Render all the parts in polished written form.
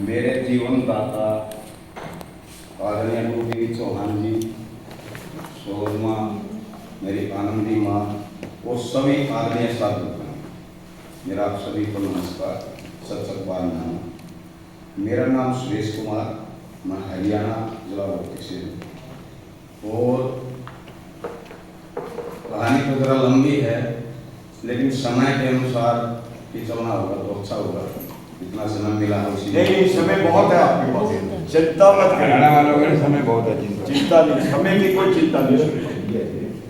मेरे जीवन दाता आदरणीय गुरुदेवी चौहान जी, शोरमा, मेरी आनंदी माँ और सभी आदरणीय साधु, मेरा आप सभी को नमस्कार, सत सत वंदना। मेरा नाम सुरेश कुमार, मैं हरियाणा जिला रोहतक से हूँ और कहानी तो जरा लंबी है, लेकिन समय के अनुसार कि चलना होगा तो अच्छा होगा। इतना समय मिला है उसी नहीं, समय बहुत है आपके पास, चिंता मत हरियाणा वालों के समय बहुत है, चिंता नहीं, समय की कोई चिंता नहीं।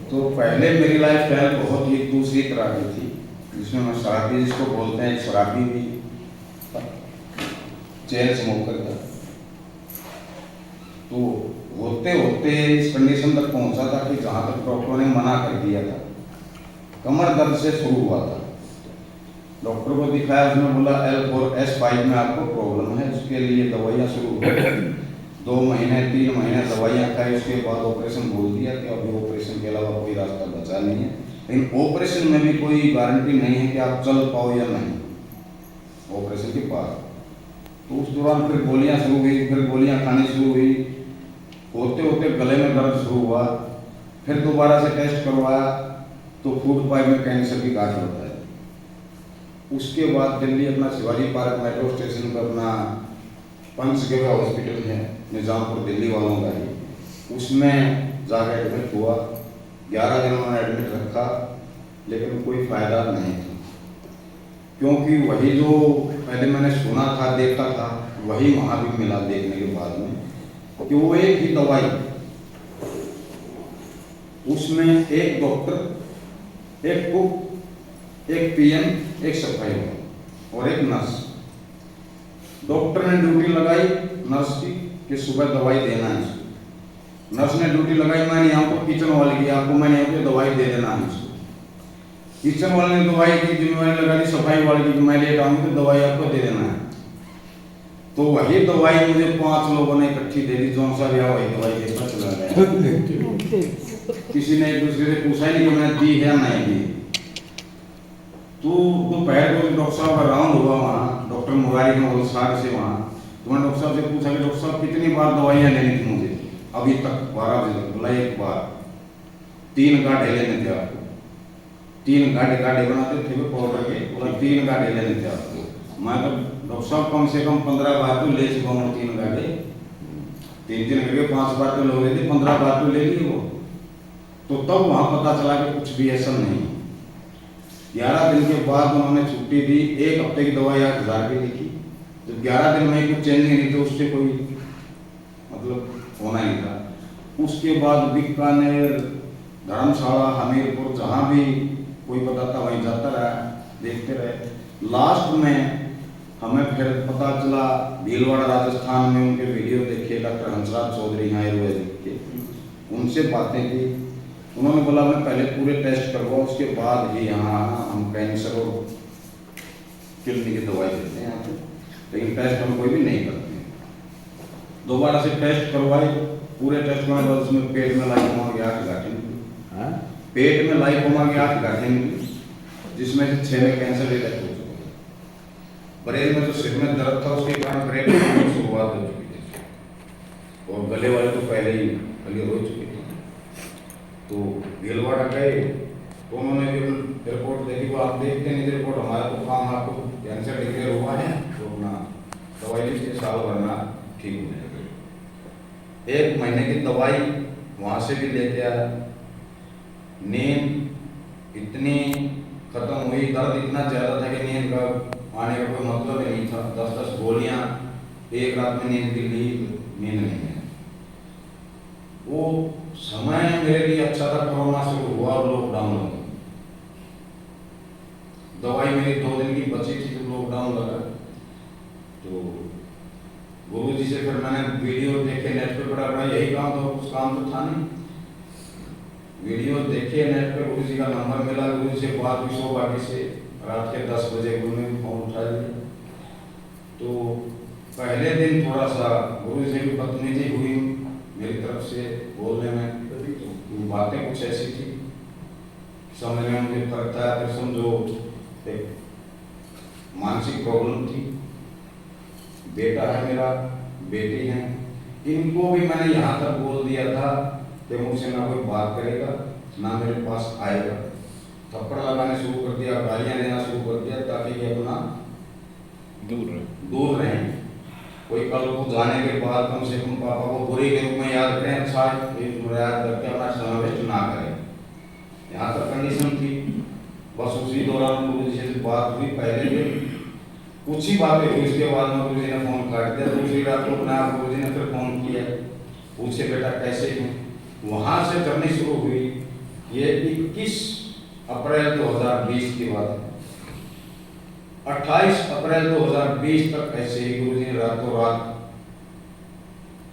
तो पहले मेरी लाइफ स्टाइल बहुत ही दूसरी तरह की थी, जिसमें मैं शराबी जिसको बोलते हैं, शराबी भी चेन स्मोकर था। तो होते होते इस कंडीशन तक पहुंचा था कि जहाँ तक डॉक्टरों ने मना कर दिया था, कमर दर्द से शुरू हुआ था। डॉक्टर को दिखाया, उसने बोला L4S5 में आपको प्रॉब्लम है, उसके लिए दवाइयाँ शुरू हो। 2 महीने 3 महीने दवाइयाँ खाई, उसके बाद ऑपरेशन बोल दिया कि अभी ऑपरेशन के अलावा कोई रास्ता बचा नहीं है। लेकिन ऑपरेशन में भी कोई गारंटी नहीं है कि आप चल पाओ या नहीं ऑपरेशन के बाद। तो उस दौरान फिर गोलियाँ शुरू हुई, फिर गोलियाँ खानी शुरू हुई। होते होते गले में दर्द शुरू हुआ, फिर दोबारा से टेस्ट करवाया तो फूड पाइप में कैंसर की गांठ होता है। उसके बाद दिल्ली अपना शिवाजी पार्क मेट्रो स्टेशन पर अपना पंचगव्य हॉस्पिटल है निजामपुर दिल्ली वालों का ही, उसमें जाकर एडमिट हुआ। 11 दिन मैंने एडमिट रखा, लेकिन कोई फायदा नहीं था, क्योंकि वही जो पहले मैंने सुना था, देखा था, वही वहाँ भी मिला देखने के बाद में कि वो एक ही दवाई, उसमें एक डॉक्टर, एक कुक, एक पीएम, एक सफाई और एक नर्स। डॉक्टर ने ड्यूटी लगाई नर्स की कि सुबह दवाई देना है इसको। नर्स ने ड्यूटी लगाई, मैंने यहाँ को किचन वाले की, आपको मैंने यहाँ पे दवाई दे देना है इसको। किचन वाले ने दवाई की जिम्मेवारी लगा दी सफाई वाले की, मैं लेट आऊँगी तो दवाई आपको दे देना है। तो वही दवाई मुझे 5 लोगों ने इकट्ठी दे दी, जो सा भी आया वही दवाई देता चला गया। किसी ने एक दूसरे से पूछा ही नहीं कि मैंने दी है या नहीं दी। तो दोपहर को डॉक्टर साहब का राउंड हुआ वहाँ, डॉक्टर मुरारी ने वलसाड से वहाँ, तो मैंने डॉक्टर साहब से पूछा कि डॉक्टर साहब कितनी बार दवाइयाँ लेनी थी मुझे अभी तक? 12 बजे तक। बोला 1 बार। 3 गाढ़े लेने थे आपको, 3 गाढ़े बनाते थे वो पाउडर के, बोला 3 गाढ़े लेने थे आपको। मैं तो डॉक्टर साहब कम से कम 15 बार तो ले चुका हूँ 3 गाढ़े, 3 करके 5 बार तो लोग लेते, 15 बार तो ले लिए वो। तो तब वहाँ पता चला कि कुछ भी ऐसा नहीं। 11 दिन के बाद उन्होंने छुट्टी दी, 1 हफ्ते की दवाई 8,000 की लिखी। जब 11 दिन में कुछ चेंज नहीं तो उससे कोई मतलब होना ही था। उसके बाद बीकानेर, धर्मशाला, हमीरपुर, जहाँ भी कोई बताता वहीं जाता रहा, देखते रहे। लास्ट में हमें फिर पता चला, भीलवाड़ा राजस्थान में उनके वीडियो देखे, डॉक्टर हंसराज चौधरी हैं आयुर्वेदिक के, उनसे बातें की। उन्होंने बोला मैं पहले पूरे टेस्ट करवाओ, उसके बाद ही यहाँ हम कैंसर और किडनी की दवाई देते हैं यहाँ पे, लेकिन टेस्ट हम कोई भी नहीं करते हैं। दोबारा से टेस्ट करवाए, पूरे टेस्ट करने बाद उसमें पेट में लाइकोमा की 8 गांठें निकली। पेट में लाइकोमा की 8 गांठें निकली, जिसमें से 6 में कैंसर डिटेक्ट हो चुका है। ब्रेन में जो सिर में दर्द था उसके कारण ब्रेन की शुरुआत हो चुकी थी, और गले वाले तो पहले ही गले हो चुके थे। तो भीलवाड़ा गए तो उन्होंने भी रिपोर्ट देखी, वो आप देखते नहीं रिपोर्ट, हमारा तो काम आपको कैंसर डिक्लेयर हुआ है तो अपना दवाई लीजिए, साल भरना ठीक हो जाएगा। 1 महीने की दवाई वहाँ से भी लेके आया। नींद इतनी खत्म हुई, दर्द इतना ज़्यादा था कि नींद का आने का कोई मतलब ही नहीं था। 10-10 गोलियाँ एक रात में नींद की ली, नींद नहीं है। वो समय मेरे लिए अच्छा था, कोरोना शुरू हुआ और लॉकडाउन लगा। दवाई मेरी 2 दिन की बची थी तो लॉकडाउन लगा। तो गुरुजी से फिर मैंने वीडियो देखे नेट पे, बड़ा यही काम था, कुछ काम तो था नहीं। वीडियो देखे नेट पे, गुरुजी का नंबर मिला, गुरुजी से बात हुई सौभाग्य से। रात के 10 बजे गुरु ने फोन उठा लिया। तो पहले दिन थोड़ा सा गुरुजी से भी बदतमीजी हुई मेरी तरफ से बोलने में, तो बातें कुछ ऐसी थी समझने में मुझे फर्क था। फिर समझो एक मानसिक प्रॉब्लम थी, बेटा है मेरा, बेटी है, इनको भी मैंने यहाँ तक बोल दिया था कि मुझसे ना कोई बात करेगा ना मेरे पास आएगा। थप्पड़ लगाने शुरू कर दिया, गालियाँ देना शुरू कर दिया ताकि ये अपना दूर रहें। कोई कल को जाने के बाद कम से कम पापा को बुरे के रूप में याद करें, अच्छा याद करके अपना समय वेस्ट ना करें। यहाँ तक कंडीशन थी। बस उसी दौरान गुरु जी से बात हुई, पहले दिन कुछ ही बातें हुई, उसके बाद में गुरु जी ने फोन काट दिया। दूसरी रात को अपना गुरु जी ने फिर फोन किया, पूछे बेटा कैसे हैं। वहाँ से जर्नी शुरू हुई। ये 21 अप्रैल 2020 की बात है। 28 अप्रैल 2020 तक ऐसे ही गुरु जी ने रातों रात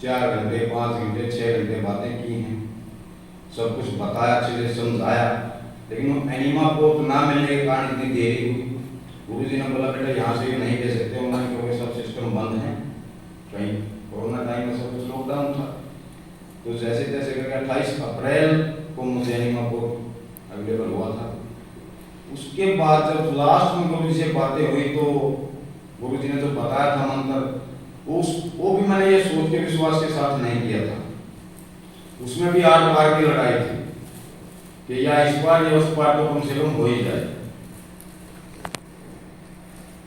4 घंटे 5 घंटे 6 घंटे बातें की हैं, सब कुछ बताया, अच्छे से समझाया। लेकिन वो एनीमा को ना मिलने के कारण इतनी देरी हुई। गुरु जी ने बोला बेटा यहाँ से नहीं दे सकते ऑनलाइन क्योंकि सब सिस्टम बंद है, कहीं कोरोना टाइम में सब कुछ लॉकडाउन था। तो जैसे जैसे करके 28 अप्रैल को मुझे एनीमा को अवेलेबल हुआ था। उसके बाद जब लास्ट में गुरु जी से बातें हुई तो गुरु जी ने जो बताया था मंत्र, वो भी मैंने ये सोच के विश्वास के साथ नहीं किया था। उसमें भी 8 बार की लड़ाई थी कि या इस बार या उस बार तो कम से कम हो ही जाए।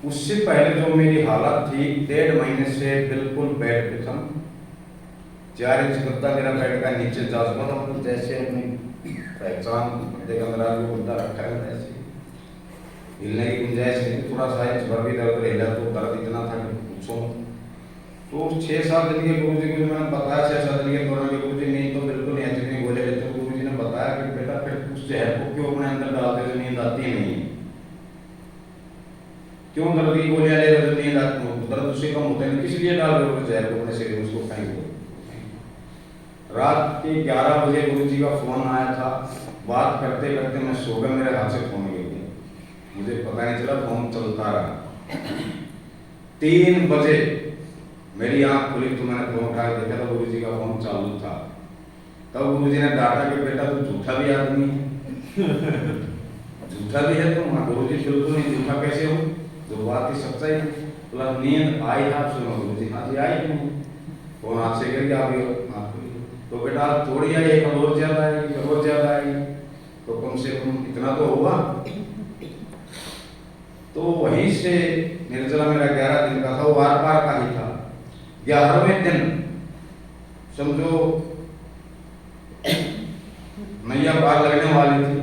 उससे पहले जो मेरी हालत थी 1.5 महीने से बिल्कुल बेड पे था। 4 इंच गद्दा मेरा बेड का नीचे जा चुका था, मतलब जैसे अपनी पहचान देखा मेरा जो गद्दा रखा है ऐसे हिलने की गुंजाइश नहीं। थोड़ा सा इंच भर भी दर्द हिला तो दर्द इतना था कि पूछो। तो 6-7 दिन के गुरु जी को मैंने बताया, 6-7 दिन के दौरान के गुरु जी नींद तो बिल्कुल नहीं आती थी, बोले लेते। गुरु जी ने बताया कि बेटा फिर उस जहर को क्यों अपने अंदर डालते जो नींद आती नहीं है, क्यों दर्द की गोलियां ले रहे हो, नींद आती, दर्द उससे कम होता है, किस लिए डाल रहे हो जहर को अपने शरीर में, उसको फेंक दो। रात के 11 बजे गुरु जी का फोन आया था। बात करते करते मैं सो गया, मेरे हाथ से फोन गिर गया, मुझे पता नहीं चला, फोन चलता रहा। 3 बजे मेरी आंख खुली तो मैंने फोन उठाया, देखा तो गुरु जी का फोन चालू था। तब गुरु जी ने डांटा कि बेटा तू झूठा भी आदमी है, झूठा भी है तुम। हाँ गुरु जी बिल्कुल नहीं झूठा कैसे हो, जो बात की सच्चाई। बोला नींद आई है आप सुनो। गुरु जी हाँ जी आई नहीं, फोन हाथ से गिर गया, तो बेटा थोड़ी आई, एक और ज्यादा आई, और ज्यादा आई, तो कम से कम इतना तो हुआ। तो वहीं से निर्जला मेरा 11 दिन का था, वो वार पार का ही था। 11वें दिन समझो नैया पार लगने वाली थी।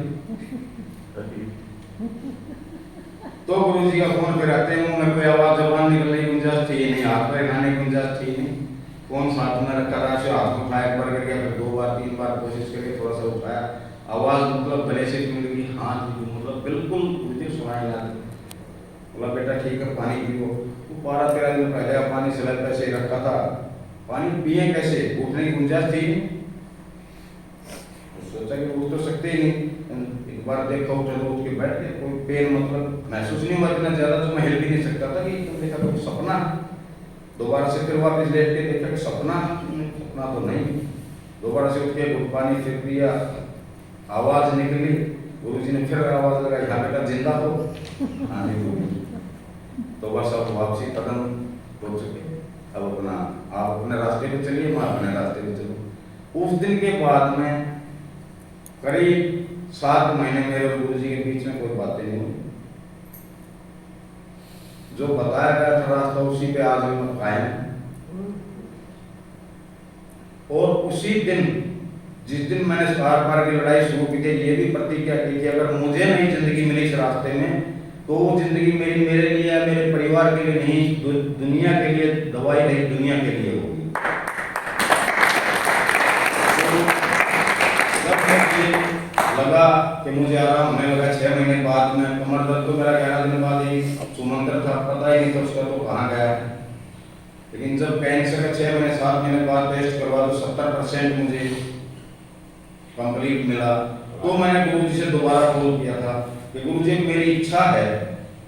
तो गुरु जी का फोन पे रहते हैं, मुंह में कोई आवाज जबान निकलने की गुंजाइश थी नहीं, हाथ पर हिलाने की गुंजाइश थी नहीं। फोन साथ में रखा रहा, से हाथ में उठाया, एक बार करके फिर 2 बार 3 बार कोशिश करके थोड़ा सा उठाया, आवाज मतलब गले से निकल गई, हाँ जी मतलब बिल्कुल मुझे सुनाई ना दी। बोला बेटा ठीक है पानी पियो। वो 12-13 दिन पहले पानी सिलेंडर पे से रखा था, पानी पिए कैसे, उठने की गुंजाइश थी नहीं। सोचा कि उठ तो सकते ही नहीं। एक बार देखा उठे तो उठ के बैठ गए, कोई पेन मतलब महसूस नहीं हुआ इतना ज्यादा, तो मैं हिल भी नहीं सकता था कि देखा कोई सपना। दोबारा से फिर वापस लेट के देखा कि सपना तो नहीं। दोबारा से उठ के पानी फिर पिया, आवाज निकली। गुरु जी ने फिर आवाज लगाई, हाँ बेटा जिंदा हो। हाँ नहीं, तो बस अब वापसी कदम हो चुके, अब अपना आप अपने रास्ते पे चलिए, मैं अपने रास्ते पे चलूँ। उस दिन के बाद में करीब 7 महीने मेरे और गुरु जी के बीच में कोई बातें नहीं हुई। जो बताया गया था रास्ता उसी पे आज हम कायम। और उसी दिन जिस दिन मैंने बार बार की लड़ाई शुरू की थी, ये भी प्रतिज्ञा की थी अगर मुझे नहीं जिंदगी मिली इस रास्ते में तो वो जिंदगी मेरी मेरे लिए या मेरे परिवार के लिए नहीं, दुनिया के लिए दवाई नहीं, दुनिया के लिए होगी। लगा कि मुझे आराम होने लगा। 6 महीने बाद में कमर दर्द तो मेरा 11 दिन बाद ही सुमंत्र था, पता ही नहीं था उसका तो कहाँ गया। लेकिन जब कैंसर का 6 महीने 7 महीने बाद टेस्ट करवा तो 70% मुझे कंप्लीट मिला। तो मैंने गुरु जी से दोबारा कॉल किया था कि गुरु जी मेरी इच्छा है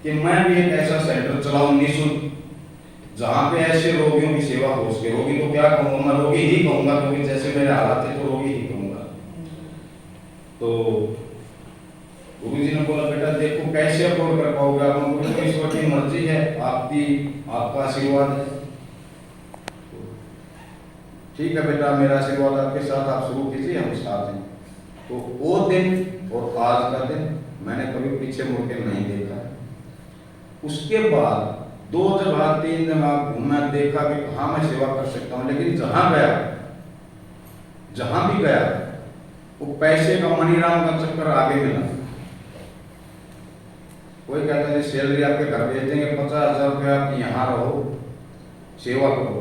कि मैं भी एक ऐसा सेंटर चलाऊं निःशुल्क, जहाँ पे ऐसे रोगियों की सेवा हो सके। रोगी तो क्या कहूँगा, मैं रोगी ही कहूँगा क्योंकि जैसे मेरे हालात थे तो रोगी ही कहूँगा। तो गुरुजी ने बोला बेटा देखो कैसे अफोर्ड कर पाओगे आप, उनको तो ईश्वर की मर्जी है, आपका आशीर्वाद है। ठीक है बेटा मेरा आशीर्वाद आपके साथ, आप शुरू कीजिए हम साथ हैं। तो वो दिन और आज का दिन मैंने कभी पीछे मुड़ के नहीं देखा। उसके बाद 2 जगह 3 जगह घूमा, देखा कि कहाँ मैं सेवा कर सकता हूँ, लेकिन जहां भी गया वो पैसे का मनीराम का चक्कर आगे मिला। कोई कहता है सैलरी आपके घर भेज देंगे 50,000 रुपया, आप यहाँ रहो सेवा करो,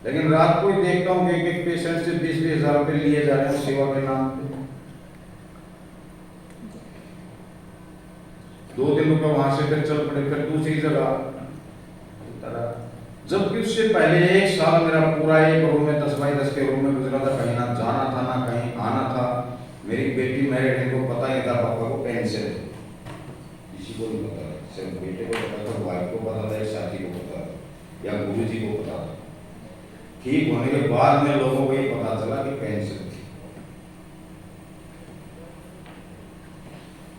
लेकिन रात को ही देखता हूँ कि एक पेशेंट से 20-20 हजार रुपये लिए जा रहे हैं सेवा के नाम पे। 2 दिन रुपये वहां से फिर चल पड़े, फिर दूसरी जगह। जबकि उससे पहले 1 साल मेरा पूरा एक रूम में 10x10 के रूम में गुजरा था, कहीं ना जाना था ना कहीं आना था। मेरी बेटी मैरिड है, को पता नहीं था पापा को कैंसर है, किसी को नहीं पता, सिर्फ बेटे को पता था, वाइफ को पता था, साथी को पता था या गुरुजी को पता था। ठीक होने के बाद में लोगों को ये पता चला कि कैंसर थी।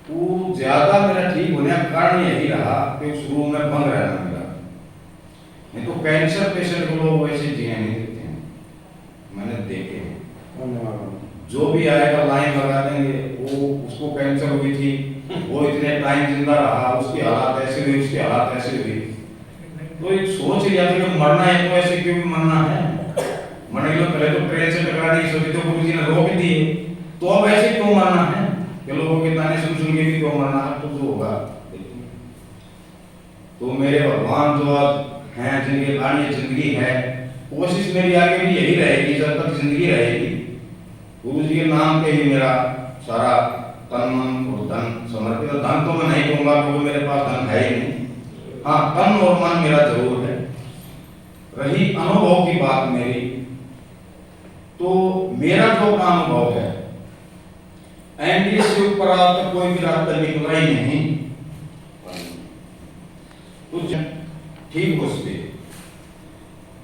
वो ज्यादा मेरा ठीक होने का कारण यही रहा कि उस रूम में बंद रहना मिला। नहीं तो कैंसर पेशेंट को लोग वैसे जीने नहीं देते हैं, मैंने देखे हैं। जो भी आएगा लाइन लगा देंगे, वो उसको कैंसर हुई थी, वो इतने टाइम जिंदा रहा, उसकी हालत ऐसी हुई, उसकी हालत ऐसी हुई। तो एक सोच लिया था कि मरना है तो ऐसे क्यों भी मरना है, मरने के पहले तो ट्रेन से टकराने की सोची तो गुरुजी ने रोक दिए, तो अब ऐसे क्यों मरना है कि लोगों के ताने सुन सुन के भी क्यों मरना है, तो जो होगा। तो मेरे भगवान जो आज हैं, जिनकी कहानी जिंदगी है, कोशिश मेरी आगे भी यही रहेगी जब तक जिंदगी रहेगी, गुरुजी के नाम पे ही मेरा सारा तन मन और धन समर्पित। धन तो मैं नहीं कहूँगा क्योंकि मेरे पास धन है ही नहीं, हाँ तन और मन मेरा जरूर है। रही अनुभव की बात मेरी, तो मेरा जो अनुभव है एनडीए से ऊपर आज तक कोई भी रास्ता निकला ही नहीं, तो ठीक हो सकते।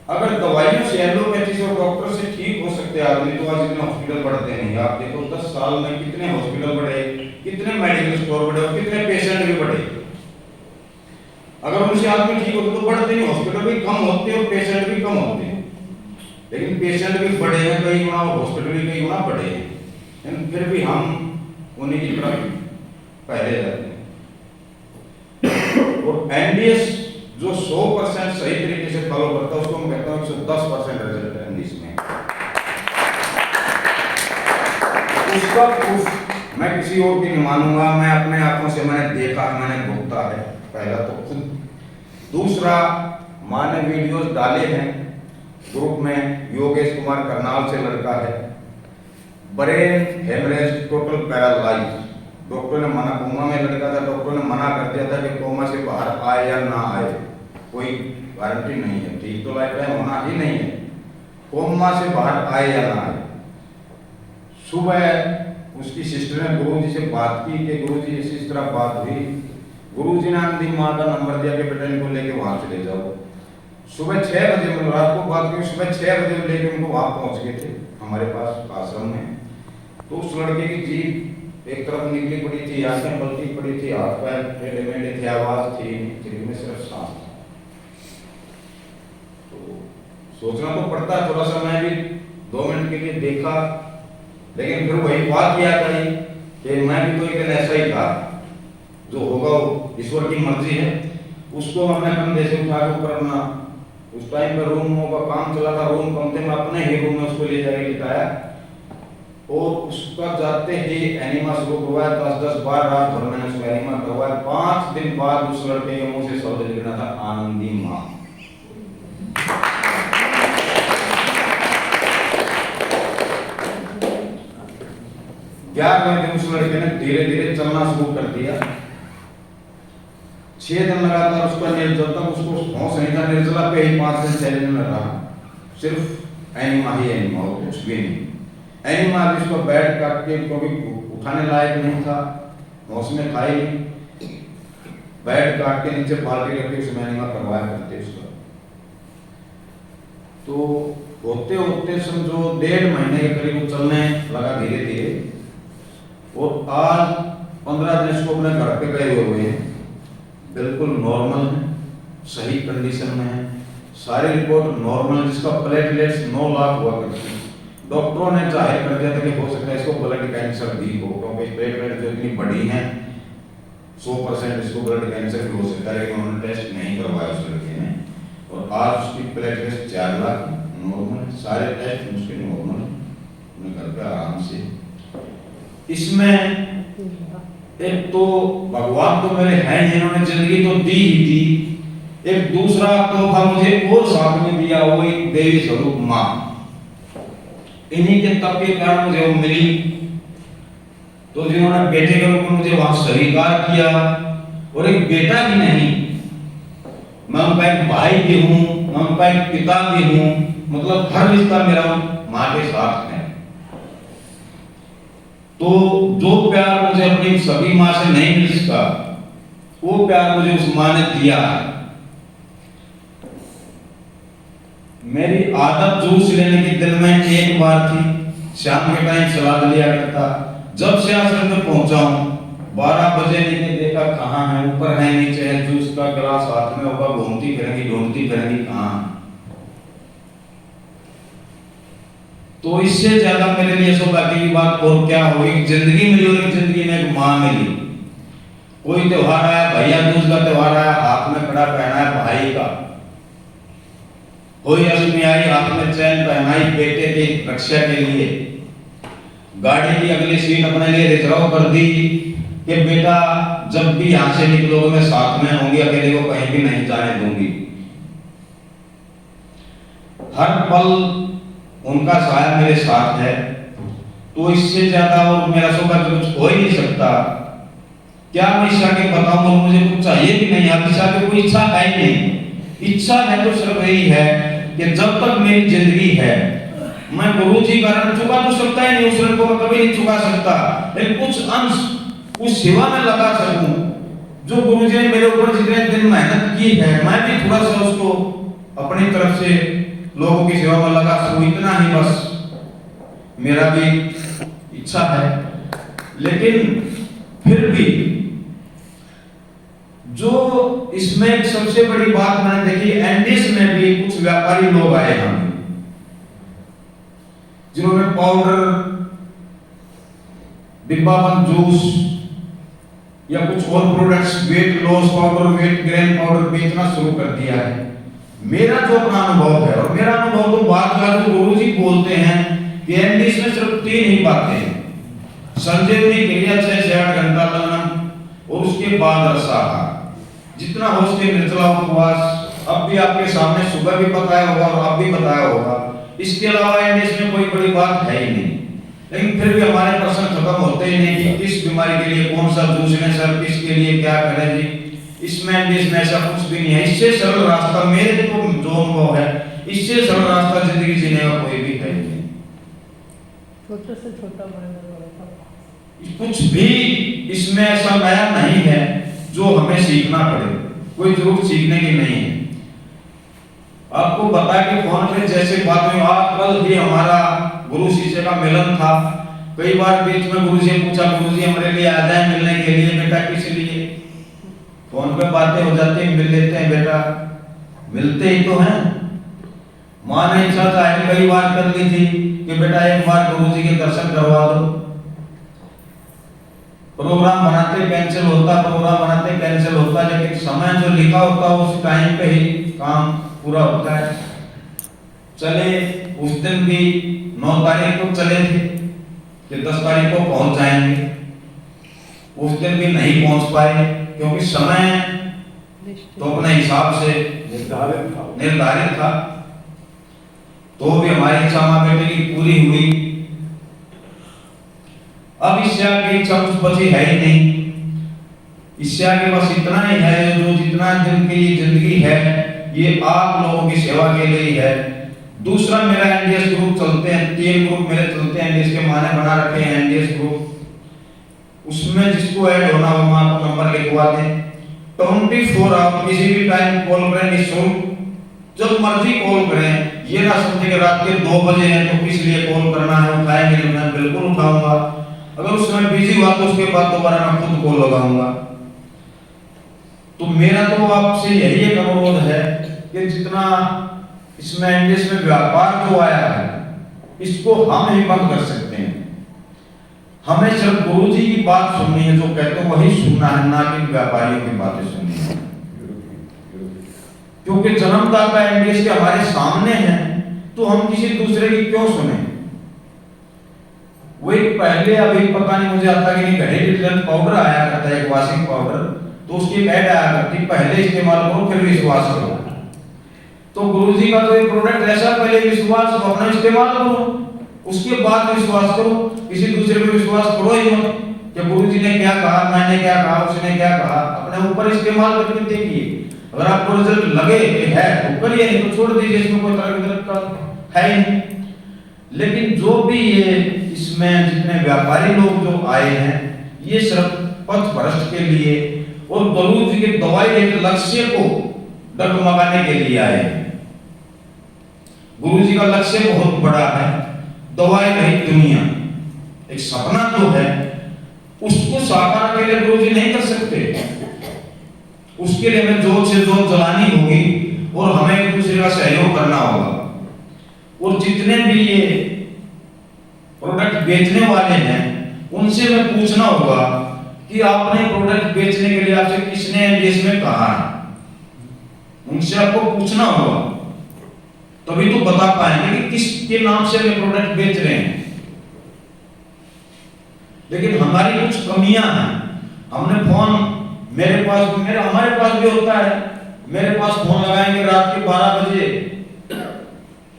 अगर दवाइयों से एलोपैथी से और डॉक्टर से ठीक हो सकते आदमी, तो आज इतने हॉस्पिटल बढ़ते नहीं। आप देखो 10 साल में कितने हॉस्पिटल बढ़े, कितने मेडिकल स्टोर बढ़े और कितने पेशेंट भी बढ़े। अगर उनसे आदमी ठीक होते तो बढ़ते नहीं, हॉस्पिटल भी कम होते और पेशेंट भी कम होते। लेकिन पेशेंट भी बढ़े हैं कई गुना और हॉस्पिटल भी कई गुना बढ़े हैं, लेकिन फिर भी हम उन्हीं की तरफ पहले जाते हैं। और एनडीएस जो 100% सही तरीके से फॉलो करता है उसको मैं कहता हूँ 110% रिजल्ट है एनडीएस में। उसका प्रूफ मैं किसी और की नहीं मानूंगा, मैं अपने आंखों से मैंने देखा, मैंने भुगता है। पहला तो खुद, दूसरा माने वीडियोस डाले हैं ग्रुप में, योगेश कुमार करनाल से लड़का है, brain haemorrhage total paralyse, doctor ने मना, कोमा में लड़का था, डॉक्टर ने मना कर दिया था कि कोमा से बाहर आए या ना आए, कोई गारंटी नहीं है, ठीक तो लाइफ टाइम होना ही नहीं है, कोमा से बाहर आए या ना आए। सुबह उसकी सिस्टर ने गुरुजी से बात की कि गुरुजी इस तरह बात हुई, गुरुजी ने अंतिम माँ का नंबर दिया कि बेटा इनको लेके वहां से ले जाओ। सुबह 6 बजे, रात को बात की, सुबह 6 बजे लेके उनको वहां पहुंच गए थे हमारे पास आश्रम में। तो उस लड़के की जीभ एक तरफ निकली पड़ी थी, आंखें पलटी पड़ी थी, हाथ पैर टेढ़े मेढ़े थे, आवाज थी, जिसमें सिर्फ सांस था। तो सोचना तो पड़ता है थोड़ा सा, मैं भी 2 मिनट के लिए देखा, लेकिन फिर वही बात किया करी कि मैं भी तो एक दिन ऐसा ही था, जो होगा वो ईश्वर की मर्जी है। उसको अपने कंधे से उठा के ऊपर अपना, उस टाइम पर रूमों का काम चला था, रूम कम थे, मैं अपने ही रूम में उसको ले जाके लिटाया और उसका जाते ही एनिमा शुरू हुआ। 10-10 बार रात भर मैंने उसको एनिमा करवाया। 5 दिन बाद उस लड़के के मुंह से शब्द निकला था, आनंदी माँ। क्या करते उस लड़के ने धीरे धीरे चलना शुरू कर दिया। 6 दिन लगातार उसका निर्जल तक उसको होश नहीं था, निर्जला पे ही 5 दिन 6 दिन में रहा, सिर्फ एनिमा ही एनिमा और कुछ भी नहीं। एनिमा जिसको बेड काट के कभी उठाने लायक नहीं था, होश में था ही नहीं, बेड काट के नीचे बाल्टी रख के उसमें एनिमा करवाया करते उसका। तो होते होते समझो 1.5 महीने के करीब चलने लगा धीरे धीरे। और आज 15 दिन इसको अपने घर पे गए हुए हैं, बिल्कुल नॉर्मल है, सही कंडीशन में है, सारी रिपोर्ट नॉर्मल, जिसका प्लेटलेट्स 9 लाख हुआ करती है। डॉक्टरों ने जाहिर कर दिया था कि हो सकता है इसको ब्लड कैंसर भी हो, क्योंकि प्लेटलेट जो इतनी बड़ी है 100% इसको ब्लड कैंसर भी हो सकता है, लेकिन उन्होंने टेस्ट नहीं करवाया उस लड़के ने। और आज उसकी प्लेटलेट्स 4 लाख नॉर्मल, सारे टेस्ट उसके नॉर्मल, अपने घर पे आराम से। इसमें एक तो भगवान तो मेरे हैं, जिन्होंने जिंदगी तो दी ही दी, एक दूसरा तोहफा मुझे और साथ में दिया, वो एक देवी स्वरूप माँ। इन्हीं के तप के कारण मुझे वो मिली। तो जिन्होंने बेटे के रूप में मुझे वहां स्वीकार किया, और एक बेटा भी नहीं, मैं उनका एक भाई भी हूँ, मैं उनका एक पिता भी हूँ, मतलब हर रिश्ता मेरा माँ के साथ है। तो जो प्यार मुझे अपनी सभी माँ से नहीं मिल सका, वो प्यार मुझे उस माँ ने दिया। मेरी आदत जूस लेने की दिन में एक बार थी, शाम के टाइम सलाद लिया करता। जब से आश्रम में पहुंचा हूं 12 बजे मैंने देखा कहाँ है, ऊपर है नीचे है, जूस का गिलास हाथ में होगा, घूमती फिरेंगी ढूंढती फिरेंगी कहाँ। तो इससे ज्यादा मेरे लिए सौभाग्य की बात और क्या होगी। जिंदगी मिली और जिंदगी में एक माँ मिली। कोई त्योहार आया, भैया दूज का त्योहार आया, हाथ में कड़ा पहना है भाई का। कोई अष्टमी आई, हाथ में चैन पहनाई बेटे की रक्षा के लिए। गाड़ी की अगली सीट अपने लिए रिजर्व कर दी कि बेटा जब भी यहाँ से निकलोगे मैं साथ में होंगी, अकेले को कहीं भी नहीं जाने दूंगी। हर पल उनका साया मेरे साथ है। तो इससे ज्यादा और मेरा सौभाग्य कुछ हो ही नहीं सकता। क्या मैं ईशा के बताऊं, और मुझे कुछ चाहिए भी नहीं, अब ईशा की कोई इच्छा है ही नहीं। इच्छा है तो सिर्फ यही है कि जब तक मेरी जिंदगी है मैं गुरु जी का ऋण चुका तो सकता ही नहीं, उस ऋण को मैं कभी नहीं चुका सकता, लेकिन कुछ अंश उस सेवा में लगा सकूं जो गुरु जी ने मेरे ऊपर जितने दिन मेहनत की है, मैं भी थोड़ा सा उसको अपनी तरफ से लोगों की सेवा में लगा सकूं, इतना ही बस मेरा भी इच्छा है। लेकिन फिर भी जो इसमें एक सबसे बड़ी बात मैंने देखी, एनडीएस में भी कुछ व्यापारी लोग आए हम, जिन्होंने पाउडर, डिब्बाबंद जूस या कुछ और products, weight loss powder, weight gain powder बेचना शुरू कर दिया है। मेरा जो अपना अनुभव है, और मेरा अनुभव तो बात जो गुरुजी बोलते हैं कि एनडीएस में सिर्फ 3 ही बातें हैं, संजीवनी क्रिया 6 से 8 घंटा लगना, और उसके बाद रसाहार, जितना हो सके निर्जला उपवास। अब भी आपके सामने सुबह भी बताया होगा और आप भी बताया होगा। इसके अलावा एनडीएस में कोई बड़ी बात है ही नहीं। लेकिन फिर भी हमारे प्रश्न खत्म होते ही नहीं कि किस बीमारी के लिए कौन सा जूस लें सर, किसके लिए क्या करें जी। इसमें एनडीएस में ऐसा कुछ भी नहीं है। इससे सरल रास्ता मेरे को जो अनुभव है, इससे सरल रास्ता जिंदगी जीने का कोई भी है नहीं। छोटे से छोटा कुछ भी इसमें ऐसा नया नहीं है जो हमें सीखना पड़े, कोई जरूर सीखने की नहीं है। आपको बता के फोन पे जैसे बात हुई, आज कल भी हमारा गुरु शिष्य का मिलन था। कई बार बीच में गुरु से पूछा, गुरु जी हमारे लिए आ जाए मिलने के लिए। बेटा किस लिए? फोन पे बातें हो जाती है, मिल लेते हैं बेटा, मिलते ही तो हैं। माँ ने इच्छा जाहिर कई बार कर ली थी कि बेटा एक बार गुरु जी के दर्शन करवा दो। प्रोग्राम बनाते कैंसिल होता, प्रोग्राम बनाते कैंसिल होता, लेकिन समय जो लिखा होता है उस टाइम पे ही काम पूरा होता है। चले उस दिन भी 9 तारीख को चले थे कि 10 तारीख को पहुंच जाएंगे। उस दिन भी नहीं पहुंच पाए क्योंकि समय तो अपने हिसाब से निर्धारित था। तो भी हमारी इच्छा माँ बेटे की पूरी हुई। अब इससे आगे इच्छा कुछ बची है ही नहीं। इससे आगे बस इतना ही है, जो जितना दिन की जिंदगी है ये आप लोगों की सेवा के लिए है। दूसरा मेरा एनडीएस ग्रुप चलते हैं, 3 ग्रुप मेरे चलते हैं, एनडीएस के माने बना रखे हैं एनडीएस ग्रुप। उसमें जिसको ऐड होना हो मैं आपको नंबर लिखवा दें। 24 आवर किसी भी टाइम कॉल करें, निःशुल्क जब मर्जी कॉल करें। ये ना समझे कि रात के 2 बजे हैं तो किस लिए कॉल करना है, उठाएंगे नहीं, मैं बिल्कुल उठाऊंगा। अगर उस समय बिजी हुआ तो उसके बाद दोबारा मैं खुद कॉल लगाऊंगा। तो मेरा तो आपसे यही एक अनुरोध है कि जितना इसमें एनडीएस में व्यापार जो आया है इसको हम ही बंद कर सकते हैं। हमें सिर्फ गुरु जी की बात सुननी है, जो कहते हैं वही सुनना है, ना कि व्यापारियों की बातें सुननी है। क्योंकि जन्मदाता एनडीएस के हमारे सामने हैं तो हम किसी दूसरे की क्यों सुने। वही पहले अभी पता नहीं मुझे आता कि नहीं, घरेलू डिटर्जेंट पाउडर आया करता है, एक वॉशिंग पाउडर, तो उसकी एक ऐड आया करती, पहले इस्तेमाल करो फिर विश्वास करो। तो गुरुजी का तो एक प्रोडक्ट ऐसा, पहले विश्वास करो, अपना इस्तेमाल करो, उसके बाद विश्वास करो, किसी दूसरे पे विश्वास करो ही मत कि गुरुजी ने क्या कहा, मैंने क्या कहा, उसने क्या कहा। अपने ऊपर इस्तेमाल करके देखिए, अगर आपको रिजल्ट लगे कि है तो करिए, नहीं तो छोड़ दीजिए, इसमें कोई तरह का है ही नहीं। लेकिन जो भी ये इसमें जितने व्यापारी लोग जो आए हैं ये सिर्फ पथ भ्रष्ट के लिए और गुरु जी के दवाई एक लक्ष्य को डगमगाने के लिए आए हैं। गुरु जी का लक्ष्य बहुत बड़ा है, दवाई रहित दुनिया, एक सपना जो है उसको साकार के लिए गुरु जी नहीं कर सकते। उसके लिए हमें जोत से जोत जलानी होगी और हमें एक दूसरे का सहयोग करना होगा। और जितने भी ये प्रोडक्ट बेचने वाले हैं उनसे मैं पूछना होगा कि आपने प्रोडक्ट बेचने के लिए आपसे किसने एनडीएस में कहा है, उनसे आपको पूछना होगा, तभी तो बता पाएंगे कि किसके नाम से हम प्रोडक्ट बेच रहे हैं। लेकिन हमारी कुछ कमियां हैं। हमने फोन हमारे पास भी होता है, मेरे पास फोन लगाएंगे रात के 12 बजे,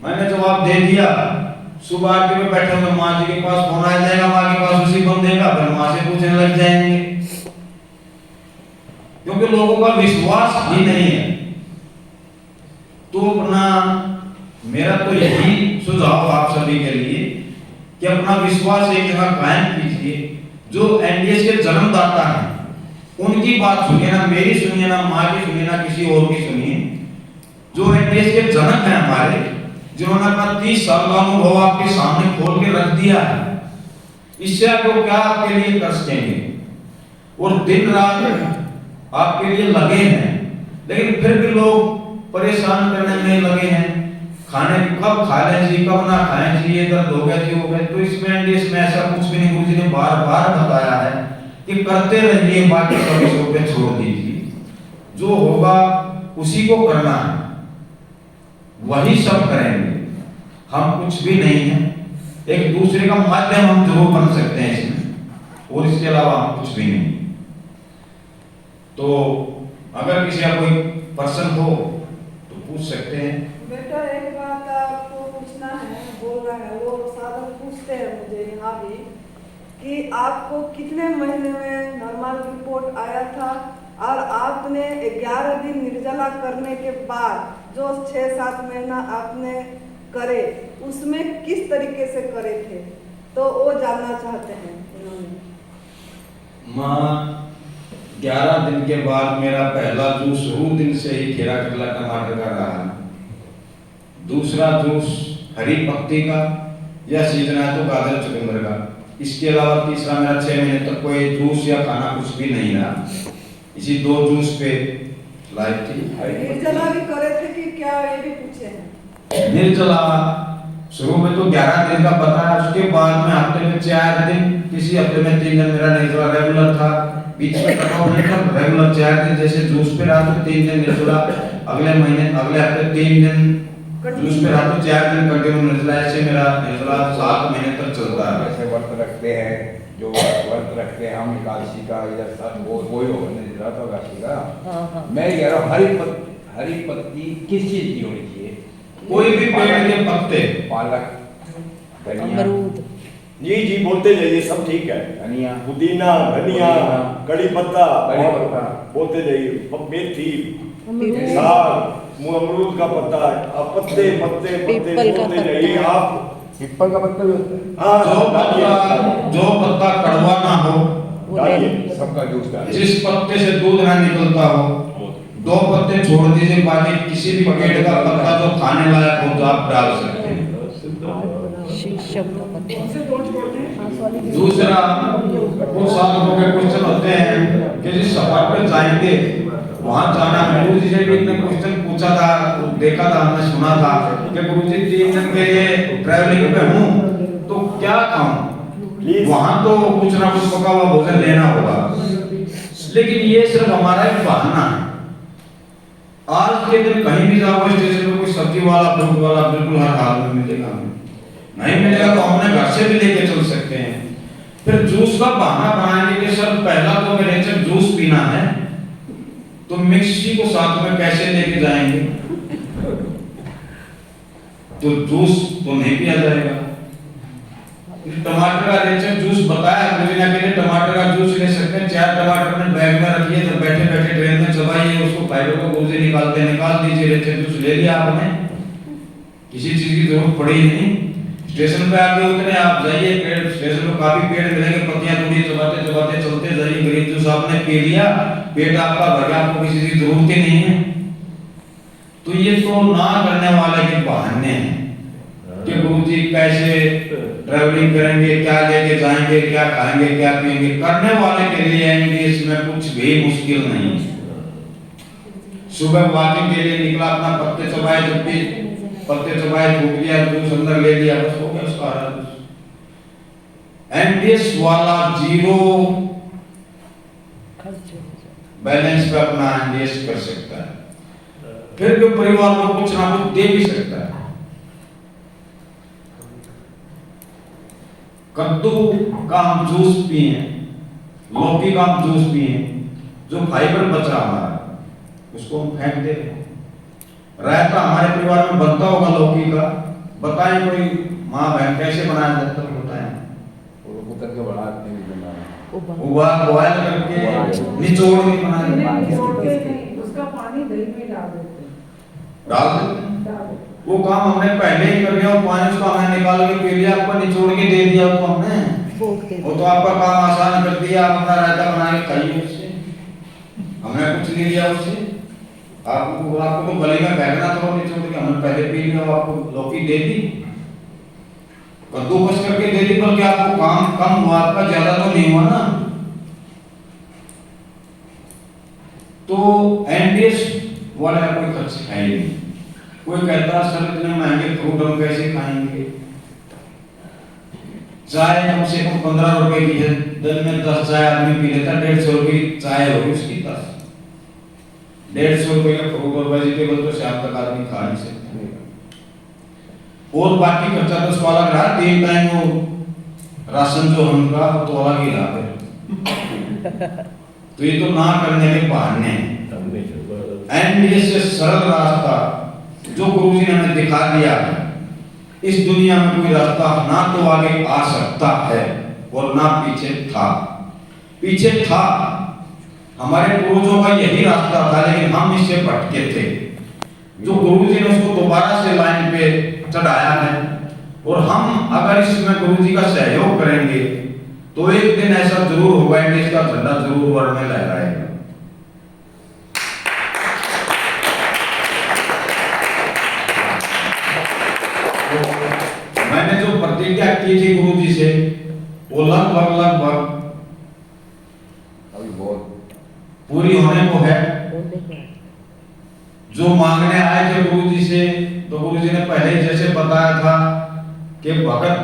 मैंने जवाब दे दिया, सुबह आके में बैठे हुए माँ जी के पास फोन आ जाएगा, माँ के पास उसी बंदे का, फिर माँ से पूछने लग जाएंगे, क्योंकि लोगों का विश्वास ही नहीं है। तो अपना मेरा तो यही सुझाव आप सभी के लिए कि अपना विश्वास एक जगह कायम कीजिए। जो एनडीएस के जन्मदाता हैं उनकी बात सुनिए, ना मेरी सुनिए, ना माँ की सुनिए, ना किसी और की सुनिए। जो एनडीएस के जनक हैं हमारे, जिन्होंने अपना 30 साल का अनुभव आपके सामने खोल के रख दिया है, इससे आपको क्या आपके लिए कर सकेंगे। और दिन रात आपके लिए लगे हैं, लेकिन फिर भी लोग परेशान करने में लगे हैं, खाने कब खा लें जी, कब ना खाएं जी, ये दर्द हो गया जी हो गया। तो इसमें एनडीएस में ऐसा कुछ भी नहीं, गुरु जी ने बार बार बताया है कि करते रहिए, बाकी सब इसको पे छोड़ दीजिए, जो होगा उसी को करना है, वही सब करेंगे, हम कुछ भी नहीं है। एक दूसरे का माध्यम हम जरूर बन सकते हैं इसमें, और इसके अलावा हम कुछ भी नहीं। तो अगर किसी का कोई पर्सन हो तो पूछ सकते हैं। बेटा एक बात आपको पूछना है, बोल रहा है, वो साधक पूछते हैं मुझे यहाँ भी कि आपको कितने महीने में नॉर्मल रिपोर्ट आया था, और आपने 11 दिन निर्जला करने के बाद जो 6-7 महीना आपने करे उसमें किस तरीके से करे थे, तो वो जानना चाहते हैं इन्होंने। माँ 11 दिन के बाद मेरा पहला जूस शुरू दिन से ही खीरा कटला टमाटर का रहा, दूसरा जूस हरी पत्ती का या सीजन है तो गाजर चुकंदर का। इसके अलावा तीसरा मेरा 6 महीने तक कोई जूस या खाना कुछ भी नहीं रहा, इसी 2 जूस पे लाइफ थी। निर्जला भी करे थे कि क्या, ये भी पूछे हैं। निर्जला शुरू में तो 11 दिन का बताया, उसके बाद में हफ्ते में 4 दिन, किसी हफ्ते में 3 दिन मेरा निर्जला रेगुलर था, बीच में कटाव नहीं था, रेगुलर 4 दिन। जैसे जूस पे रहा तो 3 दिन निर्जला, अगले हफ्ते 3 दिन जूस पे रहा तो 4 दिन कंटिन्यू निर्जला। ऐसे मेरा निर्जला 7 महीने तक चलता है। ऐसे व्रत रखते हैं, जो व्रत रखते हैं हम एकादशी का या वो ही होगा निर्जला तो एकादशी का। मैं कह रहा हूँ हरी पत्ती किस चीज की होनी चाहिए? कोई भी पेड़ के पत्ते, पालक, धनिया, अमरूद, जी बोलते जाइए, सब ठीक है। धनिया, पुदीना, धनिया, कड़ी पत्ता, बोलते जाइए, मेथी, साग, अमरूद का पत्ता, पत्ते पत्ते पत्ते बोलते जाइए आप। पीपल का पत्ता भी होता है। हाँ, जो पत्ता कड़वा ना हो, डालिए। सबका जूस डालिए। जिस पत्ते से दूध ना निकलता हो, 2 पत्ते छोड़ दीजिए, बाकी किसी भी पेड़ का पत्ता जो खाने लायक हो तो आप डाल सकते हैं। शीशम का पत्ता, दूसरा कुछ सालों के क्वेश्चन होते हैं कि जिस सफर पर जाएंगे वहां जाना है। गुरु जी से भी इतने क्वेश्चन पूछा था, देखा था, हमने सुना था कि गुरु जी 3 दिन के लिए ट्रैवलिंग पे हूँ तो क्या खाऊं, वहां तो कुछ ना कुछ पका हुआ भोजन लेना होगा। लेकिन ये सिर्फ हमारा एक बहाना है। आज के दिन कहीं भी जाओ स्टेशन पे कोई सब्जी वाला, फ्रूट वाला बिल्कुल हर हाल में मिलेगा, नहीं मिलेगा तो हमने घर से भी लेके चल सकते हैं। फिर जूस का बहाना बनाने के सर पहला तो मेरे से जूस पीना है तो मिक्सी को साथ में कैसे लेके जाएंगे, तो जूस तो नहीं पिया जाएगा। टमाटर का रेचर जूस बताया मुझे के लिए, टमाटर का जूस ले सकते हैं। 4 टमाटर अपने बैग में रखिए तो बैठे बैठे ट्रेन में चबाइए, उसको फाइबर को गुर्जे निकाल दीजिए, रेचर जूस ले लिया आपने, किसी चीज की जरूरत पड़ी नहीं। स्टेशन पे आके उतरे, आप जाइए, पेड़ स्टेशन पे काफी पेड़ मिलेंगे, पत्तियां तोड़िए, चबाते चबाते चलते जाइए, ग्रीन जूस आपने पी लिया, पेट आपका भर गया, आपको किसी की जरूरत ही नहीं है। तो ये तो ना करने वाले के बहाने हैं कि गुरुजी कैसे ट्रैवलिंग करेंगे, क्या लेके जाएंगे, क्या खाएंगे, क्या पिएंगे। करने वाले के लिए आएंगे, इसमें कुछ भी मुश्किल नहीं। सुबह वॉकिंग के लिए निकला, अपना पत्ते चबाए, जब भी पत्ते चबाए, फूक दिया, जूस अंदर ले लिया, बस हो गया उसका एनडीएस वाला 0 बैलेंस पे अपना एनडीएस कर सकता है। फिर भी परिवार को कुछ ना कुछ दे भी सकता है। कद्दू का हम जूस पिए, लौकी का हम जूस पिए, जो फाइबर बचा हमारा उसको हम फेंक दे। रायता हमारे परिवार में बनता होगा लौकी का, बताएं कोई माँ बहन कैसे बनाया जाता है, बताएं। उतर के बढ़ाते हैं, बॉयल करके निचोड़ के बनाया, उसका पानी दही में डाल देते हैं, डाल देते हैं। वो काम हमने पहले ही कर लिया, पानी उसको हमने निकाल के पी लिया, आपको निचोड़ के दे दिया तो हमने, वो तो आपका काम आसान कर दिया। आप अपना रायता बना के खाइए उससे, हमने कुछ नहीं लिया उससे। आपको तो गले में फेंकना तो निचोड़ के हमने पहले पी लिया, आपको लौकी दे दी, कद्दूकस करके दे दी, बल्कि आपको काम कम हुआ, आपका ज्यादा तो नहीं हुआ ना। तो एनडीएस वाले कोई खर्च है ही नहीं। कोई कहता सर इतने महंगे फ्रूट हम कैसे खाएंगे, चाय कम से कम 15 रुपए की है, दिन में 10 चाय आदमी पी लेता, 150 रुपए की चाय होगी उसकी 10, 150 रुपए का फ्रूट और वेजिटेबल तो शाम तक आदमी खा नहीं सकता। और बाकी खर्चा तो सवाल रहा, 3 टाइम वो राशन जो उनका तो अलग ही रहा है। तो ये तो ना करने के बहाने हैं। एनडीएस से सरल रास्ता जो गुरुजी ने हमें दिखा दिया है, इस दुनिया में कोई रास्ता ना तो आगे आ सकता है और ना पीछे था। पीछे था हमारे पूर्वजों का यही रास्ता था, लेकिन हम इससे भटके थे। जो गुरुजी ने उसको दोबारा से लाइन पे चढ़ाया है, और हम अगर इसमें गुरुजी का सहयोग करेंगे तो एक दिन ऐसा जरूर होगा कि इसका झंडा जरूर वर्ल्ड में लहराएगा। मैंने जो प्रतिज्ञा की थी गुरुजी से, वो लगभग अभी बहुत पूरी होने को है। जो मांगने आए थे गुरुजी से, तो गुरुजी ने पहले ही जैसे बताया था कि भगत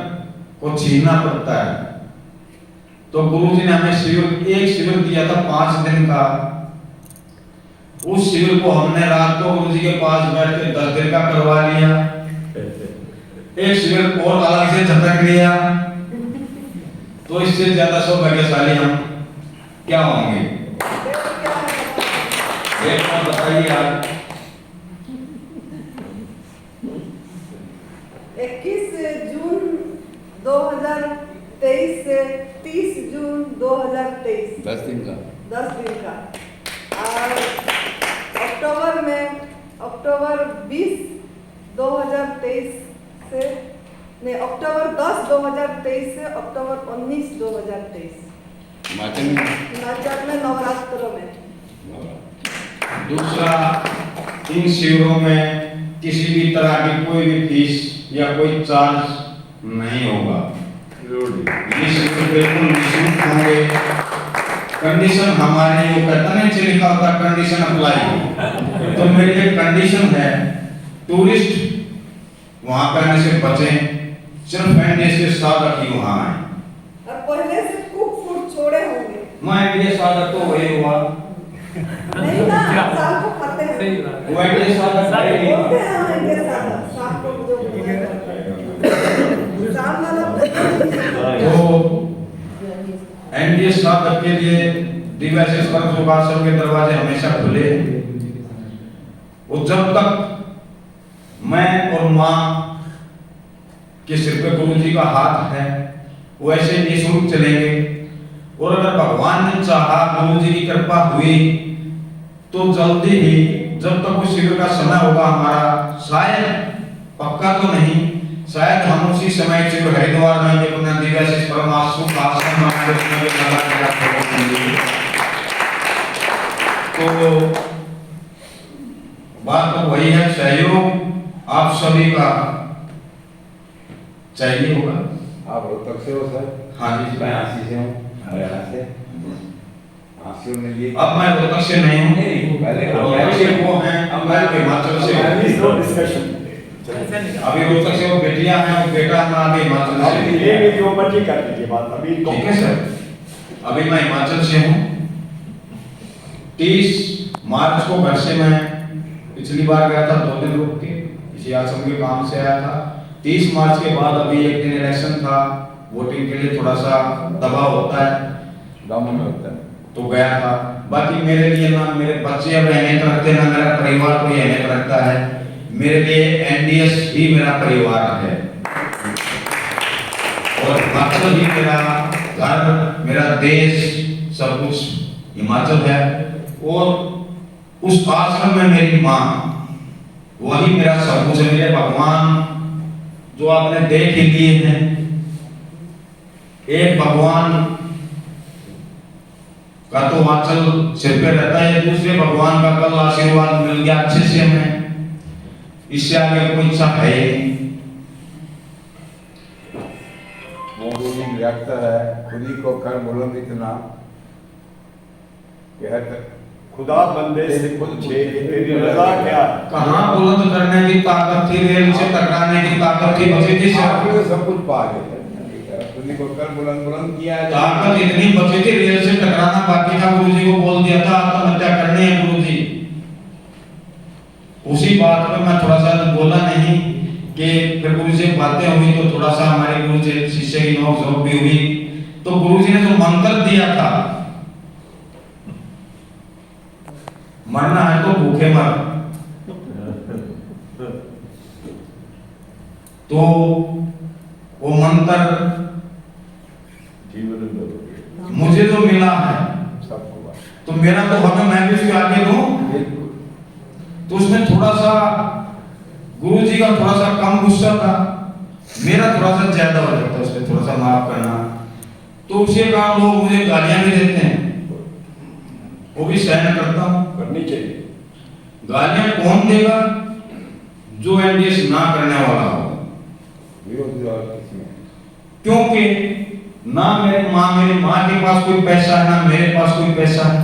को छीनना पड़ता है, तो गुरुजी ने हमें शिविर, एक शिविर दिया था 5 दिन का। उस शिविर को हमने रात को गुरुजी के पास बैठ के 10 दिन का करवा लिया। एक शिविर और अलग से झटक लिया, तो इससे ज्यादा सौभाग्यशाली हम क्या होंगे? एक बात बताइए आप। 21 जून 2023 से 30 जून 2023, 10 दिन का 10 दिन का। और अक्टूबर 20 2023 से नहीं, अक्टूबर 10 2023 से अक्टूबर 19 2023 हिमाचल में नवरात्रों में। दूसरा, इन शिविरों में किसी भी तरह की कोई भी फीस या कोई चार्ज नहीं होगा। ये शिविर बिल्कुल निःशुल्क होंगे। कंडीशन हमारे वो कहता नहीं नीचे लिखा होता कंडीशन अप्लाई, तो मेरी एक कंडीशन है, टूरिस्ट वहां पे आने से बचें, सिर्फ एनडीएस के साथ ही वहां आए। और पहले से कुक फूड छोड़े होंगे मैं एनडीएस साथ तो वही हुआ नहीं ना, साल को खाते हैं वो एनडीएस साथ बोलते हैं हम इनके साथ साल को जो साल वाला तो एनडीएस साथ के लिए दिव्याशीष पर सुभाषचंद्र के दरवाजे हमेशा खुले हैं। और जब तक मैं और माँ के सिर पे गुरु जी का हाथ है वो ऐसे निःशुल्क चलेंगे। और अगर भगवान ने चाहा, गुरु जी की कृपा हुई तो जल्दी ही जब तक उस शिविर का समय होगा हमारा, शायद पक्का तो नहीं, शायद हम उसी समय शिविर हरिद्वार में भी अपना दिव्याशीष परमाशु का आश्रम बनाकर उसमें भी लगा के रखेंगे। तो बात तो वही है, सहयोग आप सभी का चाहिए होगा। आप रोहतक से हो सर? हाँ जी, मैं आसी से हूँ, हरियाणा से। आसी ने लिए अब मैं रोहतक से नहीं हूँ, पहले रोहतक से वो हैं, अब मैं हिमाचल से हूँ। डिस्कशन अभी रोहतक से वो बेटियां हैं, वो बेटा है, मैं अभी हिमाचल से हूँ। ये जो मर्जी कर लीजिए बात अभी। ठीक है सर, अभी मैं हिमाचल से हूँ। 30 मार्च को घर से मैं पिछली बार गया था 2 दिन रुक के, इसी आश्रम के काम से आया था। 30 मार्च के बाद अभी एक दिन इलेक्शन था, वोटिंग के लिए थोड़ा सा दबाव होता है, गाँव में होता है तो गया था। बाकी मेरे लिए ना मेरे बच्चे अब अहमियत रखते, ना मेरा परिवार कोई अहमियत रखता है। मेरे लिए एनडीएस ही मेरा परिवार है और हिमाचल ही मेरा घर, मेरा देश, सब कुछ हिमाचल है। और उस आश्रम में मेरी माँ, वही मेरा सब कुछ है। मेरे भगवान जो आपने देख ही लिए हैं, एक भगवान का तो आंचल सिर पे रहता है, दूसरे भगवान का कल आशीर्वाद मिल गया अच्छे से हमें, इससे आगे कोई इच्छा है ही नहीं। वो व्यक्त है, खुद ही को कर बुलंद इतना कहत खुदा बंदे से पूछे तेरी रजा क्या? कहाँ बुलंद करने की ताकत थी, रेल से टकराने की ताकत थी, बची थी आपने सब कुछ पा गए, खुद ही को कर बुलंद बुलंद किया है। ताकत इतनी बची थी, रेल से टकराना बाकी था। गुरुजी को बोल दिया था आत्महत्या करनी है गुरुजी। उसी बात पे मैं थोड़ा सा बोला नहीं कि फिर गुरु से बातें हुई तो थोड़ा सा हमारे गुरु से शिष्य की नोक-झोंक भी हुई। तो गुरुजी ने जो मंत्र दिया था, मरना है तो भूखे मर, तो वो मंत्र मुझे जो मिला है तो मेरा तो हमें, मैं भी उसके आगे दूं। तो उसमें थोड़ा सा गुरुजी का थोड़ा सा कम गुस्सा था, मेरा थोड़ा सा ज्यादा हो जाता है, उसमें थोड़ा सा माफ करना। तो उसी कारण लोग मुझे गालियां भी देते हैं, वो भी सहन करता हूं, करनी चाहिए। गालियां कौन देगा? जो एनडीएस ना करने वाला हो। विरोधी और किसी क्योंकि ना मेरी माँ के पास कोई पैसा है, ना मेरे पास कोई पैसा है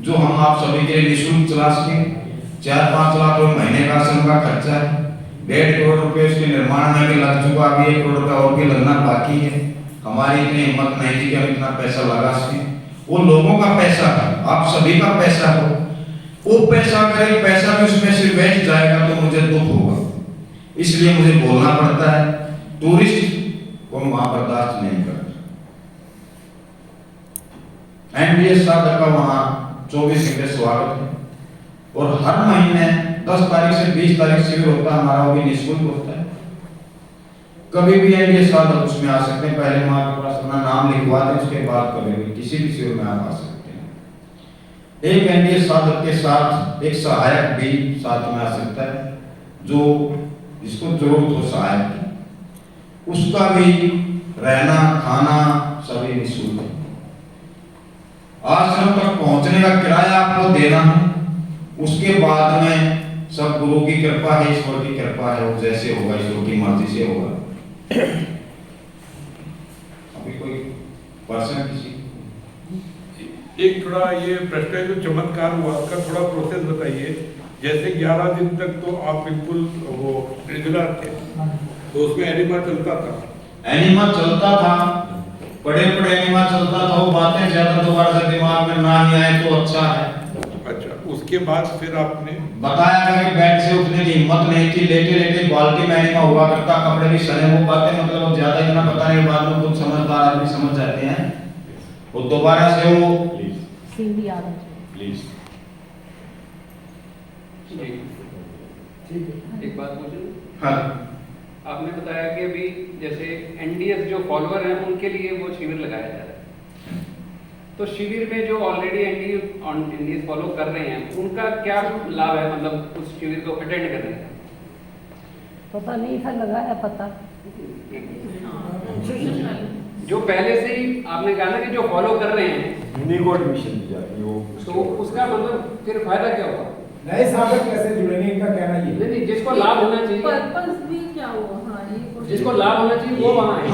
जो हम आप सभी के लिए निःशुल्क चला सके। 4-5 लाख रुपए महीने का आश्रम का खर्चा है, 1.5 करोड़ रुपए उसके निर्माण में भी लग चुका, अभी 1 करोड़ रुपए और भी लगना बाकी है। हमारी इतनी हिम्मत नहीं थी कि हम इतना पैसा लगा सकें। वो लोगों का पैसा है, आप सभी का पैसा हो। वो पैसा अगर एक पैसा भी उसमें से बैठ जाएगा तो मुझे दुख होगा, इसलिए मुझे बोलना पड़ता है। टूरिस्ट को वहां बर्दाश्त नहीं करता। एनडीएस साधक का वहां 24 घंटे स्वागत है और हर महीने 10 तारीख से 20 तारीख शिविर होता है हमारा, वो भी निःशुल्क होता है। कभी भी एनडीएस साधक उसमें आ सकते हैं, पहले वहां के पास अपना नाम लिखवा दें, उसके बाद कभी भी किसी भी शिविर में आप आ सकते हैं। एक एनडीएस साधक के साथ एक सहायक भी साथ में आ सकता है, जो जिसको जरूरत हो सहायक की, उसका भी रहना खाना सभी निःशुल्क है। आश्रम तक पहुंचने का किराया आपको देना है, उसके बाद में सब गुरु की कृपा है, ईश्वर की कृपा है, वो जैसे होगा ईश्वर की मर्जी से होगा। फिर कोई पर्सन किसी एक थोड़ा ये प्रश्न है जो चमत्कार हुआ उसका थोड़ा प्रोसेस बताइए। जैसे 11 दिन तक तो आप बिल्कुल वो रेगुलर थे, तो उसमें एनिमा चलता था। एनिमा चलता था, बड़े बड़े एनिमा चलता था, वो बातें ज्यादा दोबारा से दिमाग में ना ही आए तो अच्छा है। अच्छा, उसके बाद फिर आपने बताया था कि बेड से उठने की हिम्मत नहीं थी, लेटे लेटे बाल्टी में एनिमा हुआ करता, कपड़े भी सने, वो बातें मतलब ज्यादा इतना बताने के बाद में खुद समझदार आदमी समझ जाते हैं। वो दोबारा से वो सीढ़ी आ रही प्लीज एक बात पूछूं? हाँ आपने बताया कि अभी जैसे एनडीएस जो फॉलोअर हैं उनके लिए वो शिविर लगाया जा रहा है, तो शिविर में जो ऑलरेडी एनडीएस फॉलो कर रहे हैं उनका क्या लाभ है, मतलब उस शिविर को अटेंड करने का? पता नहीं था, लगाया पता। जो पहले से ही आपने कहा ना कि जो फॉलो कर रहे हैं उन्हीं को एडमिशन दी जाती है वो तो उसका मतलब फिर फायदा क्या होगा? नए साधक कैसे जुड़ेंगे, इनका कहना ये है। नहीं, जिसको लाभ होना चाहिए, पर्पस भी क्या हुआ? हाँ, ये जिसको लाभ होना चाहिए वो वहाँ है।